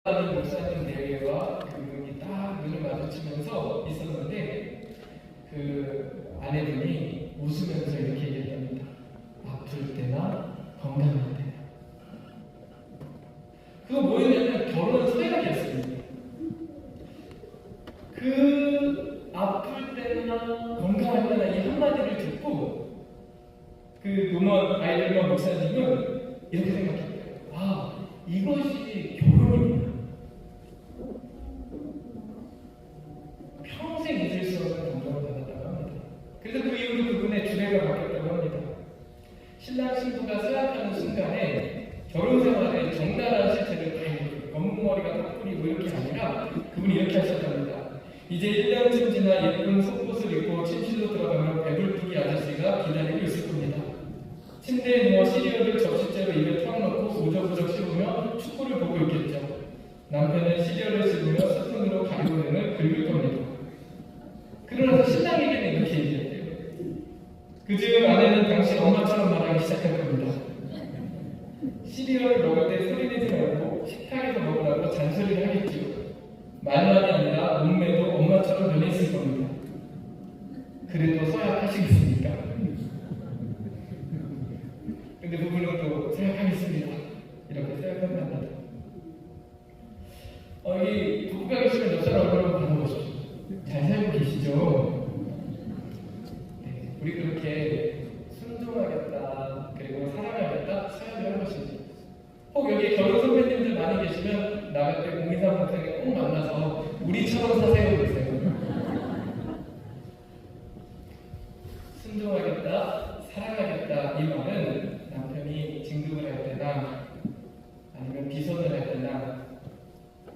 하는 목사님 대회와 그분이 딱 눈을 마주치면서 있었는데 그 아내분이 웃으면서 이렇게 얘기했답니다. 아플 때나 건강할 때나. 그거 뭐였냐면 결혼 서약이었습니다. 그 아플 때나 건강할 때나 이 한마디를 듣고 그 노무원 아이들만 목사님은 이렇게 생각했대요. 아, 이것이 결혼입니다. 평생 잊을 수 없는 감동을 받았다고 합니다. 그래서 그 이후로 그분의 주례가 바뀌었다고 합니다. 신랑 신부가 서약하는 순간에 결혼 생활의 적나라한 실체를 다 읽고 검은 머리가 턱걸이 뭐 이렇게 아니라 그분이 이렇게 하셨답니다. 이제 1년쯤 지나 예쁜 속옷을 입고 침실로 들어가면 배불뚝이 아저씨가 기다리고 있을 겁니다. 침대에 누워 시리얼을 접시째로 입에 턱넣고 우적우적 씹으며 축구를 보고 있겠죠. 남편은 시리얼을 씹으며 스푼으로 가리고는을 긁을 겁니다. 그러면서 신랑에게는 이렇게 얘기했대요. 그중 아내는 당신 엄마처럼 말하기 시작할 겁니다. 시리얼을 먹을 때 소리 내지 말고 식탁에서 먹으라고 잔소리를 하겠지요. 말만이 아니라 몸매도 엄마처럼 변해 있을 겁니다. 그래도 서약하시겠습니까? 근데 부부는 또 서약하겠습니다. 이렇게 서약한답니다. 이 부부가 계시면 옆 사람 얼굴 한번 받아보십시오. 잘 살고 계시죠? 네, 우리 그렇게 순종하겠다, 그리고 사랑하겠다, 서약을 한 것입니다. 혹 여기 결혼 선배님들 많이 계시면 나갈 때 공인사 목사님 꼭 만나서 우리처럼 사세요 그러세요. 순종하겠다, 사랑하겠다 이 말은 남편이 진급을 할 때나 아니면 비선을 할 때나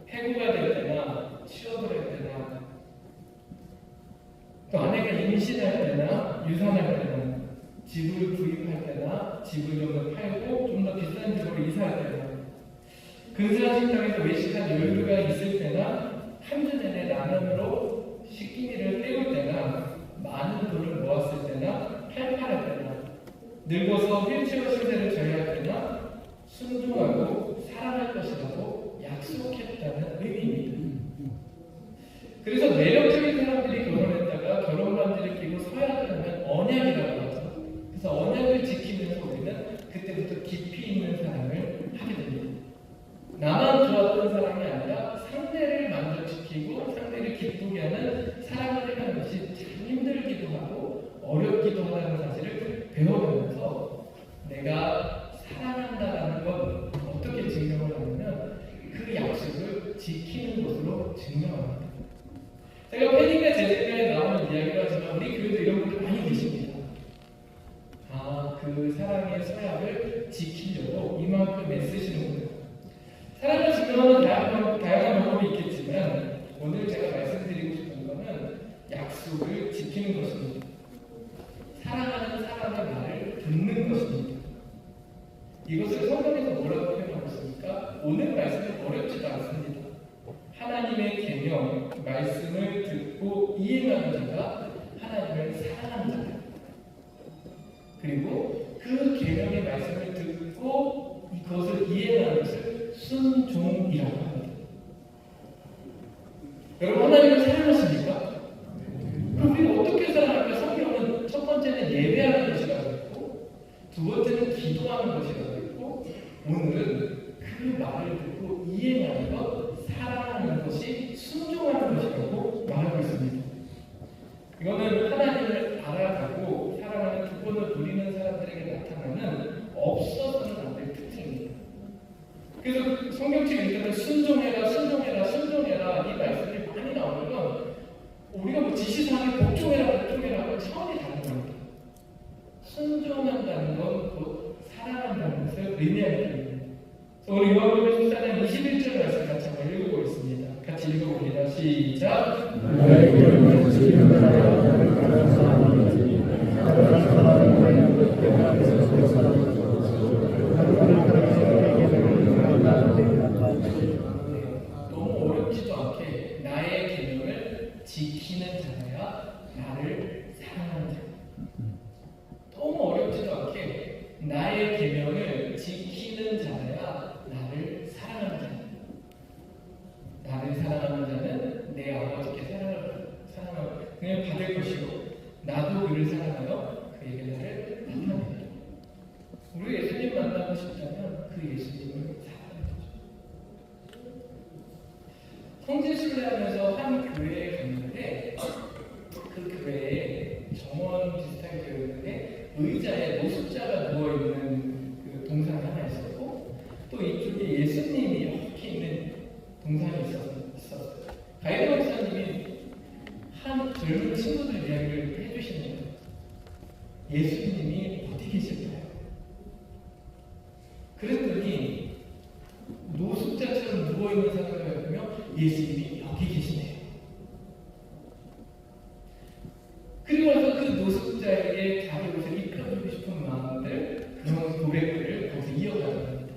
해고가 될 때나 취업을 할 때나 또 아내가 임신할 때나 유산할 때나 집을 구입할 때나 집을 좀 더 팔고 좀 더 비싼 집으로 이사할 때나 근사한 식당에서 외식한 여유가 있을 때나 한 주 내내 라면으로 식기미를 때울 때나 많은 돈을 모았을 때나 팔팔할 때나 늙어서 휠체어 신세를 져야 할 때나 순종하고 사랑할 것이라고 약속했다는 의미입니다. 그래서 매력적인 사람들이 결혼했다가 결혼 반지를 끼고 서약을 하면 언약이라고 하죠. 그래서 언약을 지키면서 우리는 그때부터 깊이 있는 사랑을 하게 됩니다. 나만 좋았던 사랑이 아니라 상대를 만족시키고 상대를 기쁘게 하는 사랑을 해가는 것이 참 힘들기도 하고 어렵기도 하다는 사실을 배워가면서 내가 사랑한다라는 건 어떻게 증명을 하냐면 그 약속을 지키는 것으로 증명합니다. 제가 패딩과 제재가에 나오는 이야기를 하지만 우리 교회도 이런 분들 많이 계십니다. 그 사랑의 서약을 지키려고 이만큼 애쓰시는 분들. 사랑을 증명하는 다양한 방법이 있겠지만 오늘 제가 말씀드리고 싶은 것은 약속을 지키는 것입니다. 사랑하는 사람의 말을 듣는 것입니다. 이것을 성경에서 뭐라고 표현하고 있습니까? 오늘 말씀은 어렵지도 않습니다. 하나님의 계명, 말씀을 듣고 이행하는 자가 하나님을 사랑하는 자다. 그리고 그 계명의 말씀을 듣고 이것을 이행하는 것을 순종이라고 합니다. 여러분 하나님을 사랑하십니까? 그럼 우리가 어떻게 사랑할까? 성경은 첫 번째는 예배하는 것이라고 했고 두 번째는 기도하는 것이라고 했고 오늘은 그 말을 듣고 이행하는 것, 사랑하는 것이 순종하는 것이라고 말하고 있습니다. 이거는 하나님을 알아가고 사랑하는 두번을 누리는 사람들에게 나타나는 없어서는 안 될 특징입니다. 그래서 성경책 읽으면 순종해라, 순종해라, 순종해라 이 말씀이 많이 나오는 건 우리가 뭐 지시사항에 복종해라, 복종해라고 차원이 다른 겁니다. 순종한다는 건 곧 사랑한다는 것을 의미하는 겁니다. 오늘 요한복음 14장 21절 말씀 같이 한번 읽어보겠습니다. 같이 읽어봅니다. 시작. 너무 어렵지도 않게 나의 계명을 지키는 자라야 나를 사랑하는 자. 너무 어렵지도 않게 나의 계명을 지키는 자라야 나를 사랑하는 자. 될 것이요 나도 그를 사랑하여 그에게 나를 나타내리라. 우리 예수님 만나고 싶다면 그 예수님을 사랑하는 거죠. 성지 순례하면서 한 교회에 갔는데 그 교회에 정원 비슷하게 되어 있는데 의자에 노숙자가 누워있는 그 동상이 하나 있었고 또 이쪽에 예수님이 이렇게 있는 동상이 있었어요. 가이드 목사님이 한 젊은 친구들 이야기를 해주시는 거예요. 예수님이 어디 계실까요? 그랬더니 노숙자처럼 누워있는 사람을 보며 예수님이 여기 계시네요. 그리고 나서 그 노숙자에게 자기 옷을 입혀주고 싶은 마음들, 그런 고백들을 거기서 이어가는 겁니다.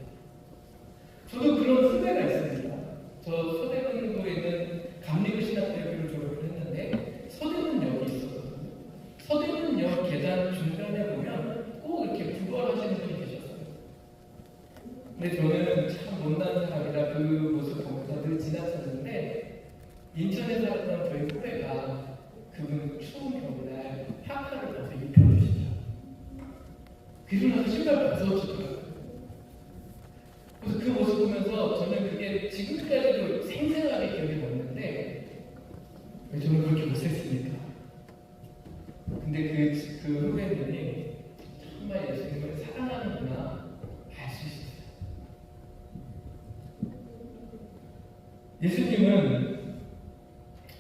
저도 그런 후배가 있습니다. 저 서대문구에 있는 감리교 신학대학교를 졸업을 했는데 서대문역이 있었거든요. 서대문역 계단 중간에 보면 꼭 이렇게 구걸하시는 분이 계셨어요. 근데 저는 참 못난 사람이라 그 모습 보면서 늘 지나쳤는데 인천에 살았던 저희 후배가 그분 추운 겨울날 파카를 벗어 입혀주시더라고요. 그리고 나서 신발 벗어주더라고요. 그래서 그 모습 보면서 저는 그게 지금까지도 생생하게 기억이 남는데 왜 저는 그렇게 못했습니까? 근데 그 후배님이 정말 예수님을 사랑하는구나 알 수 있었어요. 예수님은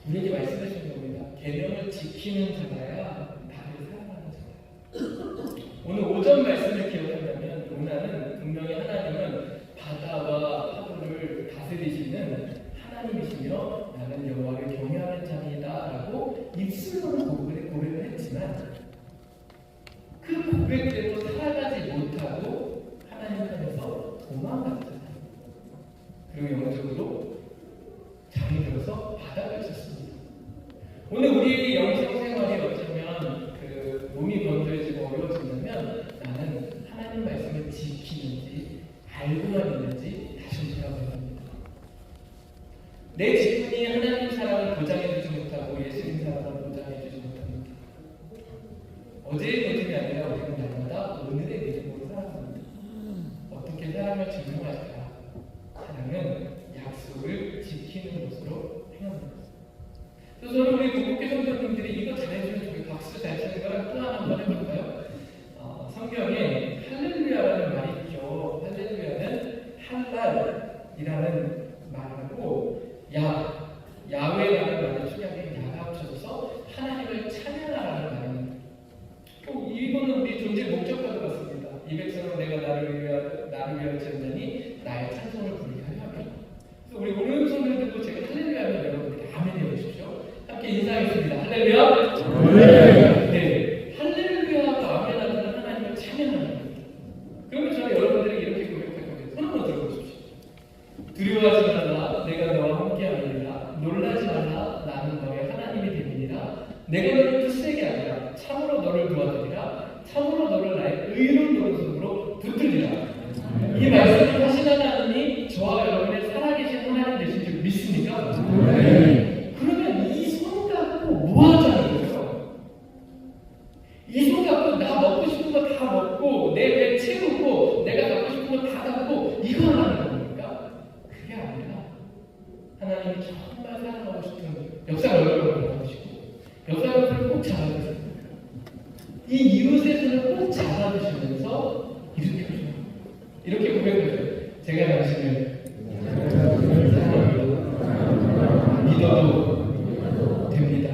우리에게 말씀하신 겁니다. 계명을 지키는 자라야 나를 사랑하는 자다. 오늘 오전 말씀을 기억한다면 오늘은 분명히 하나님은 바다와 파도를 다스리시는 하나님이시며 나는 여호와를 경외하는 자이다라고 입술로는 고백을 했지만 그 고백대로 살아가지 못하고 하나님 편에서 도망갔잖아요. 그리고 영적으로 잠이 들어서 바닥을 쳤습니다. 오늘 우리의 영성 생활이 어쩌면 그 몸이 건조해지고 어려워지냐면 나는 하나님 말씀을 지키는지 알고만 있는지 다시 돌아봐야 합니다. 내 직분이 하나님 사랑을 보장해주지 못하고 예수님 사랑을 보장해주지 못합니다. 어제의 믿음이 아니라 우리는 날마다 오늘의 믿음으로 살아갑니다. 어떻게 사랑을 증명할까? 사랑은 약속을 지키는 것으로 행합니다. 그래서 저는 우리 고국계 성도님들이 이거 잘해주면 좋게 박수 잘 치는 거랑 또 하나 한번 해볼까요? 성경에 할렐루야라는 말이 있죠. 할렐루야는 할랄이라는 말하고 야훼라는 말의 축약인 야가 합쳐져서 하나님을 찬양하라는 말입니다. 이거는 우리 존재 목적과도 같습니다. 이 백성은 내가 나를 위하여 지었나니 나의 찬송을 부르게 하려 합니다. 그래서 우리 오늘 성도들도 제가 할렐루야 하면 여러분들이 아멘 해주십시오. 함께 인사하겠습니다. 할렐루야. 네, 할렐루야가 아멘 하는 하나님을 찬양하는 겁니다. 그러면 저는 여러분들이 이렇게 고백할 거예요. 손 한번 들어보십시오. 두려워하지 말라, 내가 너와 함께하리라. 놀라지 말라, 나는 너의 하나님이 됨이니라. 내가 너를 뜻세게 하리라. 참으로 너를 도와주리라. 참으로 너를 나의 의로운 오른손으로 붙들리라. 이 말씀을 하신 하나님이 저와 여러분의 살아계신 하나님 되신 줄 믿습니까? 그러면 이 손 갖고 뭐 하자는 거예요? 이 손 갖고 나 먹고 싶은 거 다 먹고 내 배 채우고 내가 갖고 싶은 거 다 갖고 이거 하라는 겁니까? 그게 아니라 하나님이 정말 사랑하고 싶은 역사를 얼마나 바라시고 역사를 꼭 잡아주세요. 이 이웃의 손을 꼭 잡아주시면서 일으켜줘요. 이렇게 고백해줘요. 제가 당신을 믿어도 됩니다.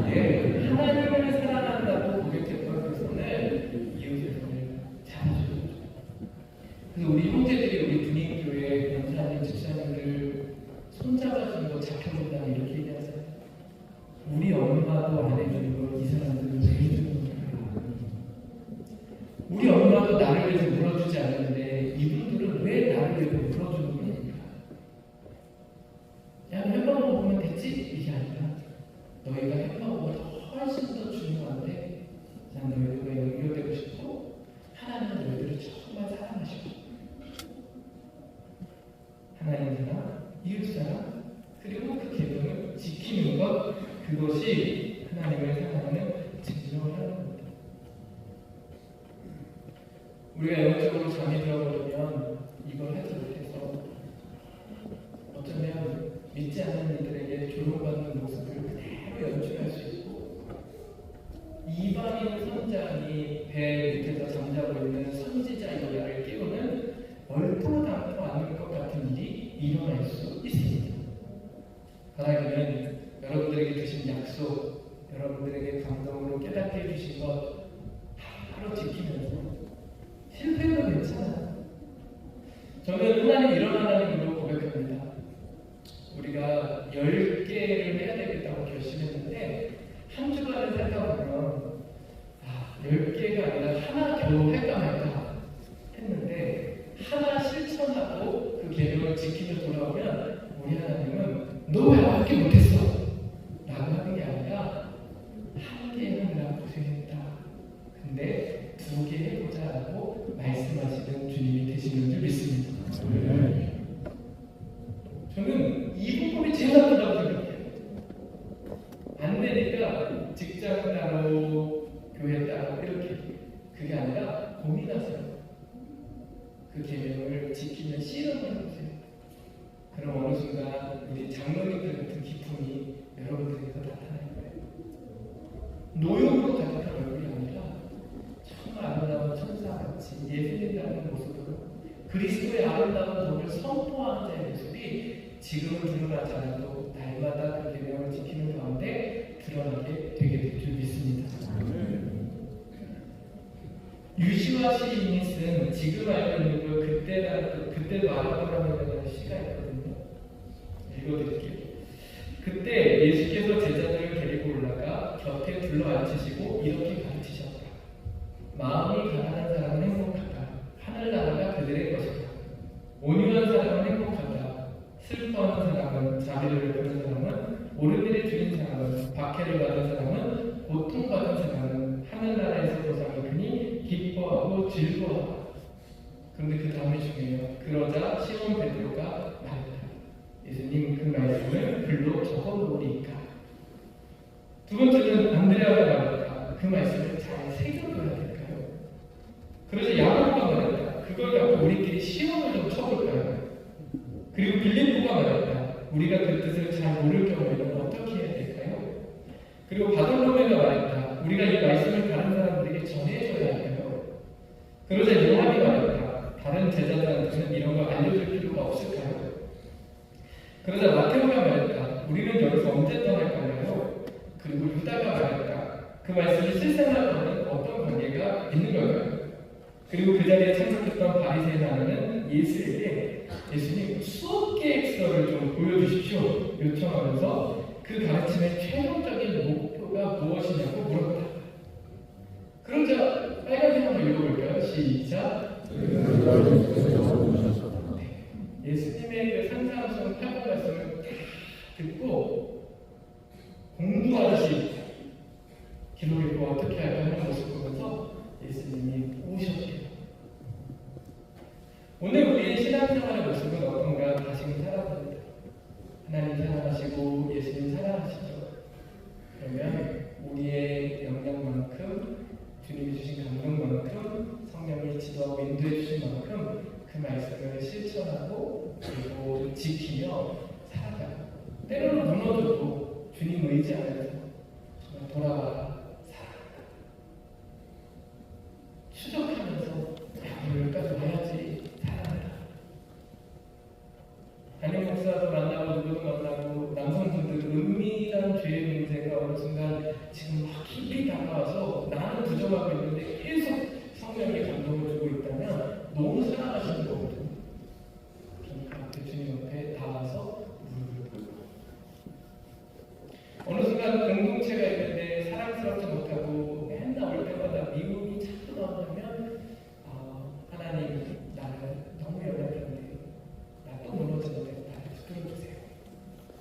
예, 하나님을 사랑한다고 고백했던 그 손을 이웃의 손을 잡아줘요. 그래서 우리 형제들이 우리 분위기교회 연사님, 집사님들 손잡아주는 거 잡혀준다면 이렇게 얘기하잖아요. 우리 엄마도 안 해주는 걸 이 사람들은 왜 해주는 거예요? 우리 엄마도 나를 위해서 물어주지 않는데 이분들은 왜 나를 위해서 물어주는 겁니까? 그냥 햄버거 먹으면 됐지? 이게 아니라 너희가 햄버거가 훨씬 더 중요한데 난 너희들과 연결되고 싶고 하나님은 너희들을 정말 사랑하시고 하나님 사랑, 이웃 사랑, 그리고 그 계명을 지키는 것, 그것이 하나님을 사랑하는 증명을 하는 겁니다. 우리가 영적으로 잠이 들어버리면 이걸 하지 못해서 어쩌면 믿지 않는 이들에게 조롱받는 모습을 그대로 연출할 수 있고, 이방인 선장이 배 밑에서 잠자고 있는 선지자 요나를 깨우는 얼토당토 않을 것 같은 일이 일어날 수 있습니다. 하나님은 여러분들에게 주신 약속, 여러분들에게 감동으로 깨닫게 해주신 것 바로 지키면서 실패해도 괜찮아요. 저는 하나님 이런 하나님으로 고백합니다. 우리가 10개를 해야 되겠다고 결심했는데 한 주간을 살다 보면 10개가 아니라 하나 겨우 할까 말까 했는데 하나 실천하고 그 계명을 지키며 돌아오면 우리 하나님은 너 왜 9개 못했어? 라고 하는 게 아니라 한 개 하느라 고생했다. 근데 2개 해보자 라고 말씀하시는 주님이 되시는 줄 믿습니다. 저는 이 부분이 제일 나쁘다고 생각해요. 안 되니까 직장 따로, 교회 따로 이렇게. 그게 아니라 고민하세요. 그 계명을 지키면 실험을 해보세요. 그럼 어느 순간 우리 장로님들 같은 기품이 여러분들에게서 나타날 거예요. 노역으로 가득한 얼굴이 아니라 정말 아름다운 천사같이 예수님 닮은 모습으로 그리스도의 아름다운 법을 선포하는 자의 모습이 지금은 드러나지 않아도 날마다 그 계명을 지키는 가운데 드러나게 되게 될 줄 믿습니다. 유시화 시인이 쓴 지금 알고 있는 걸 그때도 알아보라는 시가 있거든요. 읽어드릴게요. 그때 예수께서 제자들을 데리고 올라가 곁에 둘러앉히시고 이렇게 가르치셨다. 마음이 가난한 사람은 행복하다. 하늘나라가 그들의 것이다. 온유한 사람은 행복하다. 슬퍼하는 사람은, 자비를 베푸는 사람은, 옳은 일에 주인 사람은, 박해를 받은 사람은, 고통받은 사람은 하늘나라에서 보상이 크니 기뻐하고 즐거워하다. 그런데 그 다음이 중요해요. 그러자 시몬 베드로가 말했다. 예수님 그 말씀을 글로 적어놓으리까. 두 번째는 안드레아가 말했다. 그 말씀을 잘 새겨둬야 될까요? 그래서 야고보가 말했다. 그걸 갖고 우리끼리 시험을 좀 쳐볼까요? 그리고 빌립보가 말했다. 우리가 그 뜻을 잘 모를 경우에는 어떻게 해야 될까요? 그리고 바돌로메가 말했다. 우리가 이 말씀을 다른 사람들에게 전해줘야 할까요? 그러자 요한이 말했다. 다른 제자들한테는 이런 거 알려줄 필요가 없을까요? 그러자 마테오가 말했다. 우리는 여기서 언제 떠날까요? 그리고 유다가 말했다. 그 말씀이 실생활과는 어떤 관계가 있는 걸까요? 그리고 그 자리에 참석했던 바리새인 하나는 예수에게 예수님 수업 계획서를 좀 보여주십시오 요청하면서 그 가르침의 최종적인 목표가 무엇이냐고 물었다. 그러자 빨간색 한번 읽어볼까요? 시작. 예수님의 그 산상수훈 8번 말씀을 듣고 공부하듯이 기록읽고 어떻게 할까 하는 모습 보면서 예수님이 오셨대요. 오늘 우리의 신앙생활의 모습은 어떤가 다시금 살아봅니다. 하나님 사랑하시고 예수님 사랑하시죠. 그러면 우리의 역량만큼 주님이 주신 감동만큼 성령이 지도하고 인도해 주신 만큼 그 말씀을 실천하고 그리고 지키며 살아가요. 때로는 무너져도 주님 의지 안에서 돌아와 살아간다. 추적하면서 여기까지 와야지 살아간다. 담임 목사도 만나고 누구도 만나고 남성분들 은밀한 죄의 문제가 어느 순간 지금 막 깊이 다가와서 나는 부정하고 있는데 계속 성령의 감동을 주고 있다면 너무 사랑하시는 거거든요. 그러니까 주님 옆에 닿아서 무릎을 꿇고 어느 순간 공동체가 있는데 사랑스럽지 못하고 맨날 올 때마다 미움이 자꾸 나오면 하나님 나를 너무 연약한데 나 또 무너지는데 나를 붙들어주세요.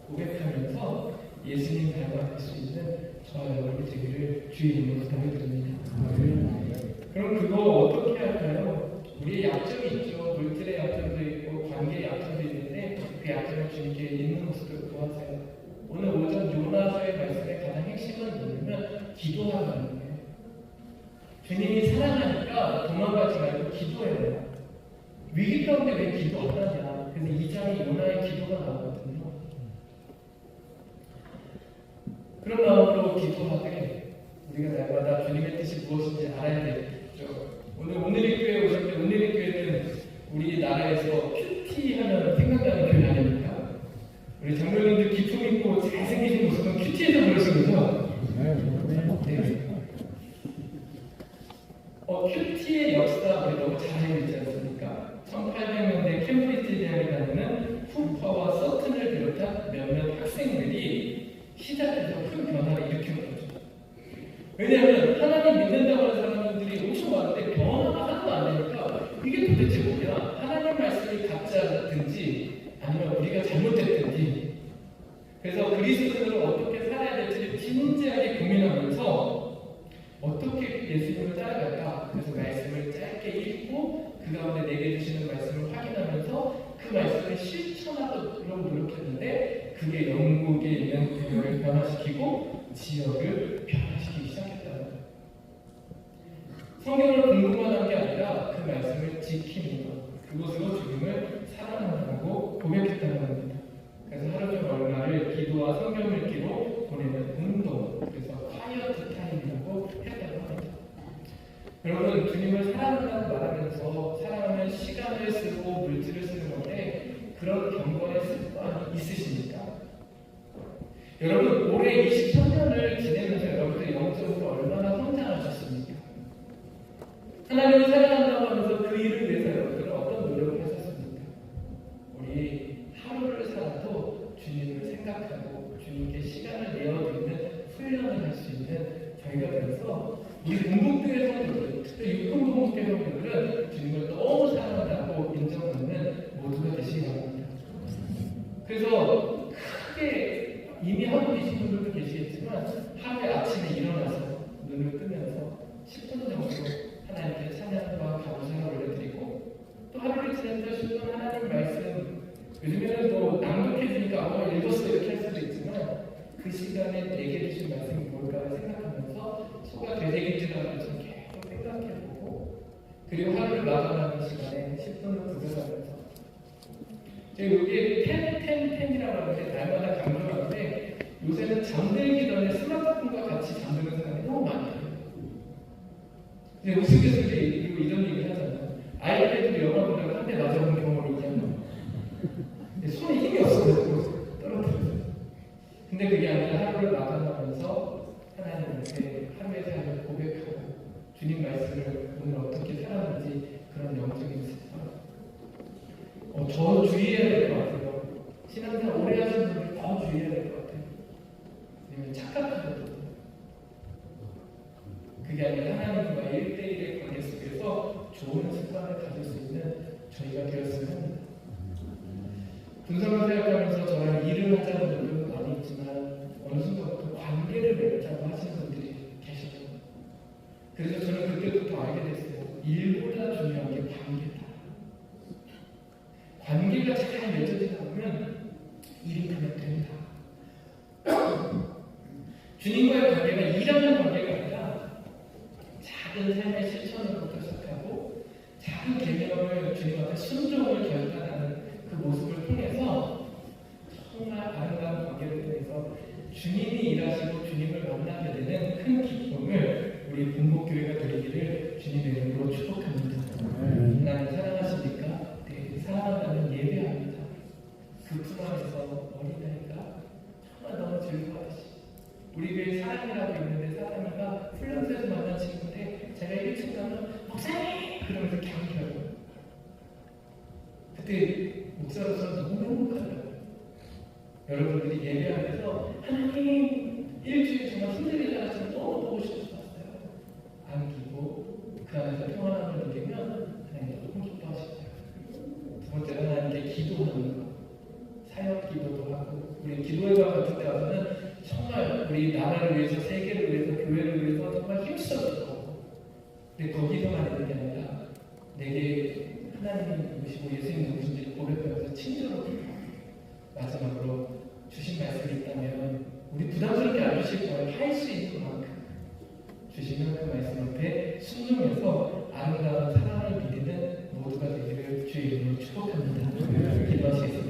고백하면서 예수님 닮아갈 수 있는 저와 여러분이 되기를 주의 이름으로 부탁드립니다. 그럼 그거 어떻게 할까요? 우리의 약점이 있죠. 물질의 약점도 있고 관계의 약점도 있는데 그 약점을 주님께 있는 모습을 구하세요. 오늘 오전 요나서의 말씀의 가장 핵심은 뭐냐면 기도하는 거예요. 주님이 사랑하니까 도망가지 말고 기도해요. 위기 가운데 왜 기도 안 하냐. 그래서 2장이 요나의 기도가 나오거든요. 그런 마음으로 기도하되 우리가 날마다 주님의 뜻이 무엇인지 알아야 되겠죠. 오늘의 교회에 오실 때 오늘의 교회는 우리나라에서 큐티 하면 생각나는 교회 아닙니까? 우리 장로님들 기품 있고 잘생기신 모습은 큐티에서 그러신 거죠? 네. 큐티의 역사 우리 너무 잘 알고 있지 않습니까? 1800년대 캠브리지 대학에 다니는 후퍼와 서튼을 비롯한 몇몇 학생들이 시작해서 큰 변화를 일으킨 거죠. 왜냐하면 하나님 믿는다고 하는 사람들이 엄청 많은데 변화가 하나도 안 되니까 이게 도대체 뭐냐? 하나님 말씀이 가짜든지 아니면 우리가 잘못됐든지 그래서 그리스도인으로 어떻게 살아야 될지 진지하게 고민하면서 어떻게 예수님을 따라갈까? 그래서 말씀을 짧게 읽고 그 가운데 내게 주시는 말씀을 확인하면서 그 말씀을 실천하도록 노력했는데 그게 영국에 있는 교회를 변화시키고 지역을 변화시키기 시작했다는 거예요. 성경을 공부만 한 게 아니라 그 말씀을 지키는 것, 그것으로 주님을 사랑한다고 고백했다는 겁니다. 그래서 하루 종일 얼마를 기도와 성경 읽기로 보내는 운동, 그래서 콰이어트 타임이라고 했다고 합니다. 여러분, 주님을 사랑한다고 말하면서 사랑하면 시간을 쓰고 물질을 쓰는 건데 그런 경건의 습관이 있으십니까? 여러분, 올해 23년을 지내면서 여러분들 영적으로 얼마나 성장하셨습니까? 하나님을 사랑한다고 하면서 그 일을 위해서 여러분들은 어떤 노력을 하셨습니까? 우리 하루를 살아도 주님을 생각하고 주님께 시간을 내어드리는 훈련을 할 수 있는 저희가 되어서 우리 공동교회 성도들, 특히 육군 공동교회 성도들은 주님을 너무 사랑한다고 인정받는 모두가 되시기 바랍니다. 그래서 크게 이미 하고 계신 분들도 계시겠지만 하루에 아침에 일어나서 눈을 뜨면서 10분 정도 하나님께 찬양과 감사를 올려드리고 또 하루를 지내면서 10분 하나님 말씀 요즘에는 뭐 낭독해주니까 읽었어 이렇게 할 수도 있지만 그 시간에 내게 주신 말씀이 뭘까 생각하면서 소가 되새김질하는 것처럼 계속 생각해보고 그리고 하루를 마감하는 시간에 10분을 구별하면서 제가 여기에 10이라고 하는데 날마다 강조하는데 요새는 잠들기 전에 스마트폰과 같이 잠드는 사람이 너무 많아요. 근데 우스갯소리 그리고 이런 얘기를 하잖아요. 아이패드 영화 보다가 한 대 맞아본 경험이 있잖아요. 손에 힘이 없어가지고 떨어뜨렸어요. 근데 그게 아니라 하루를 마감하면서 하나님께 하루의 삶을 고백하고 주님 말씀을 오늘 어떻게 살았는지 그런 영적인 습관. 더 주의해야 될 것 같아요. 신앙생활 오래 하시는 분들 더 주의해야 될 것 같아요. 왜냐면 착각하거든요. 그게 아니라 하나님과의 1대1의 관계 속에서 좋은 습관을 가질 수 있는 저희가 되었으면 합니다. 분석을 생각하면서 저랑 일을 하자는 분들도 많이 있지만 어느 순간부터 관계를 맺자고 하시는 분들이 계시죠. 그래서 저는 그때부터 알게 됐어요. 일보다 중요한 게 관계다. 관계가 잘 맺어지다 보면 일이 그냥 된다. 주님과의 관계가 일하는 관계가 아니라 작은 삶의 실천으로부터 시작하고 작은 개념을 주님 앞에 순종을 결단하는 그 모습을 통해서 정말 아름다운 관계를 통해서 주님이 일하시고 주님을 만나게 되는 큰 기쁨을 우리 공복교회가 드리기를 주님의 이름으로 축복합니다. 나는 사랑하십니까? 네, 사랑한다면 예배합니다. 그 품 안에서 어린아이가 정말 너무 즐거워하시. 우리 교회 사랑이라고 있는데 사랑이가 훈련소에서 만난 친구인데 제가 1층 가면 목사님! 그러면서 경기하고 그때 목사로서 너무 행복하더라고요. 여러분들이 예배하면서 하나님 일주일 정말 힘들게 살았지만 너무 보고 싶었어요. 안기고 그 안에서 평안함을 느끼면 하나님 너무 기뻐하시죠. 두 번째는 하나님께 기도하는 것. 사역 기도도 하고 우리 기도회관 같은 데 와서는 정말 우리 나라를 위해서 세계를 위해서 교회를 위해서 정말 힘써주고 근데 거기서만 있는 게 아니라 내게 하나님이 누구시고 예수님이 누구신지 고백하면서 친절하게 마지막으로 주신 말씀이 있다면 우리 부담스럽게 안 주실 거예요. 할 수 있을 만큼 주시면 그 말씀 앞에 순종해서 아름다운 사랑을 믿는 모두가 되기를 주의 이름으로 축복합니다. 기도하시겠습니다.